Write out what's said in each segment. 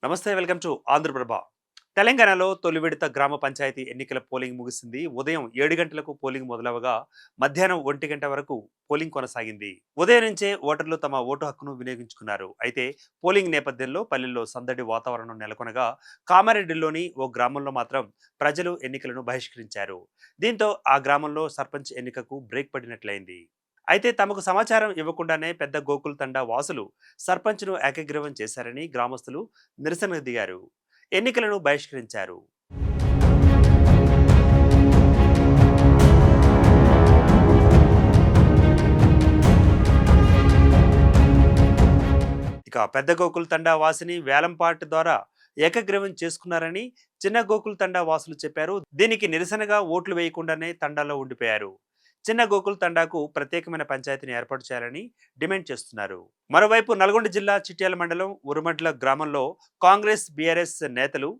నమస్తే, welcome to Andhraprabha. తెలంగాణలో తొలి విడత గ్రామ పంచాయతీ ఎన్నికల పోలింగ్ ముగిసింది. ఉదయం 7 గంటలకు పోలింగ్ మొదలవగా మధ్యాహ్నం 1 గంట వరకు పోలింగ్ కొనసాగింది. ఉదయం నుంచే ఓటర్లు తమ ఓటు హక్కును వినియోగించుకున్నారు. అయితే పోలింగ్ నేపథ్యంలో పల్లెల్లో సందడి వాతావరణం నెలకొనగా కామారెడ్డిలోని ఓ గ్రామంలో మాత్రం ప్రజలు ఎన్నికలను బహిష్కరించారు. దీంతో ఆ గ్రామంలో సర్పంచ్ ఎన్నికకు బ్రేక్ పడినట్లయింది. అయితే తమకు సమాచారం ఇవ్వకుండానే పెద్ద గోకుల్ తండా వాసులు సర్పంచ్ను ఏకగ్రీవం చేశారని గ్రామస్తులు నిరసన దిగారు. ఎన్నికలను బహిష్కరించారు. ఇక పెద్ద గోకుల్ తండా వాసిని వేలంపాట ద్వారా ఏకగ్రీవం చేసుకున్నారని చిన్న గోకుల్ తండా వాసులు చెప్పారు. దీనికి నిరసనగా ఓట్లు వేయకుండానే తండాలో ఉండిపోయారు. చిన్న గోకుల్ తండాకు ప్రత్యేకమైన పంచాయతీని ఏర్పాటు చేయాలని డిమాండ్ చేస్తున్నారు. మరోవైపు నల్గొండ జిల్లా చిట్యాల మండలం ఉరుమడ్ల గ్రామంలో కాంగ్రెస్ బీఆర్ఎస్ నేతలు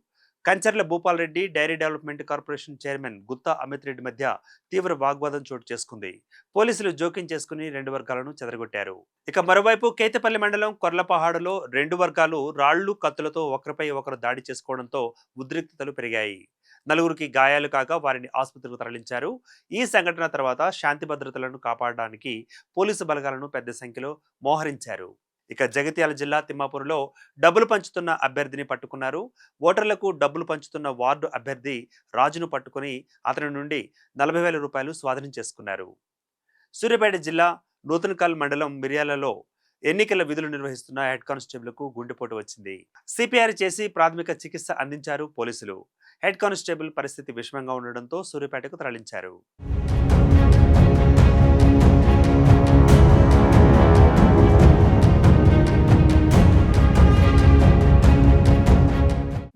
Kancharla Bhupal Reddy, dairy development corporation chairman Gutta Amit Reddy మధ్య తీవ్ర వాగ్వాదం చోటు చేసుకుంది. పోలీసులు జోక్యం చేసుకుని రెండు వర్గాలను చెదరగొట్టారు. ఇక మరోవైపు కేతపల్లి మండలం కొర్లపహాడులో రెండు వర్గాలు రాళ్లు కత్తులతో ఒకరిపై ఒకరు దాడి చేసుకోవడంతో ఉద్రిక్తతలు పెరిగాయి. నలుగురికి గాయాలు కాగా వారిని ఆసుపత్రికి తరలించారు. ఈ సంఘటన తర్వాత శాంతి భద్రతలను కాపాడడానికి పోలీసు బలగాలను పెద్ద సంఖ్యలో మోహరించారు. ఇక జగిత్యాల జిల్లా తిమ్మాపూర్లో డబ్బులు పంచుతున్న అభ్యర్థిని పట్టుకున్నారు. ఓటర్లకు డబ్బులు పంచుతున్న వార్డు అభ్యర్థి రాజును పట్టుకుని అతని నుండి 40,000 రూపాయలు స్వాధీనం చేసుకున్నారు. సూర్యాపేట జిల్లా నూతనకల్ మండలం మిర్యాలలో ఎన్నికల విధులు నిర్వహిస్తున్న హెడ్ కానిస్టేబుల్కు గుండెపోటు వచ్చింది. సిపిఆర్ చేసి ప్రాథమిక చికిత్స అందించారు పోలీసులు. హెడ్ కానిస్టేబుల్ పరిస్థితి విషమంగా ఉండడంతో సూర్యాపేటకు తరలించారు.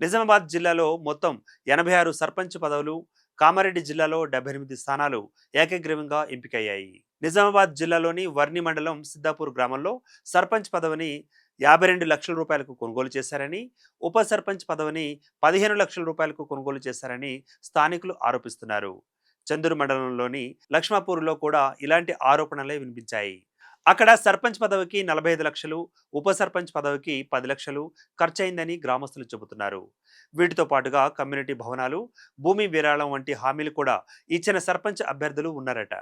నిజామాబాద్ జిల్లాలో మొత్తం 86 సర్పంచ్ పదవులు, కామారెడ్డి జిల్లాలో 78 స్థానాలు ఏకగ్రీవంగా ఎంపికయ్యాయి. నిజామాబాద్ జిల్లాలోని వర్ని మండలం సిద్దాపూర్ గ్రామంలో సర్పంచ్ పదవిని 52 లక్షల రూపాయలకు కొనుగోలు చేశారని, ఉప సర్పంచ్ పదవిని 15 లక్షల రూపాయలకు కొనుగోలు చేశారని స్థానికులు ఆరోపిస్తున్నారు. చందూరు మండలంలోని లక్ష్మాపూర్లో కూడా ఇలాంటి ఆరోపణలే వినిపించాయి. అక్కడ సర్పంచ్ పదవికి 45 లక్షలు, ఉప సర్పంచ్ పదవికి 10 లక్షలు ఖర్చయిందని గ్రామస్తులు చెబుతున్నారు. వీటితో పాటుగా కమ్యూనిటీ భవనాలు, భూమి విరాళం వంటి హామీలు కూడా ఇచ్చిన సర్పంచ్ అభ్యర్థులు ఉన్నారట.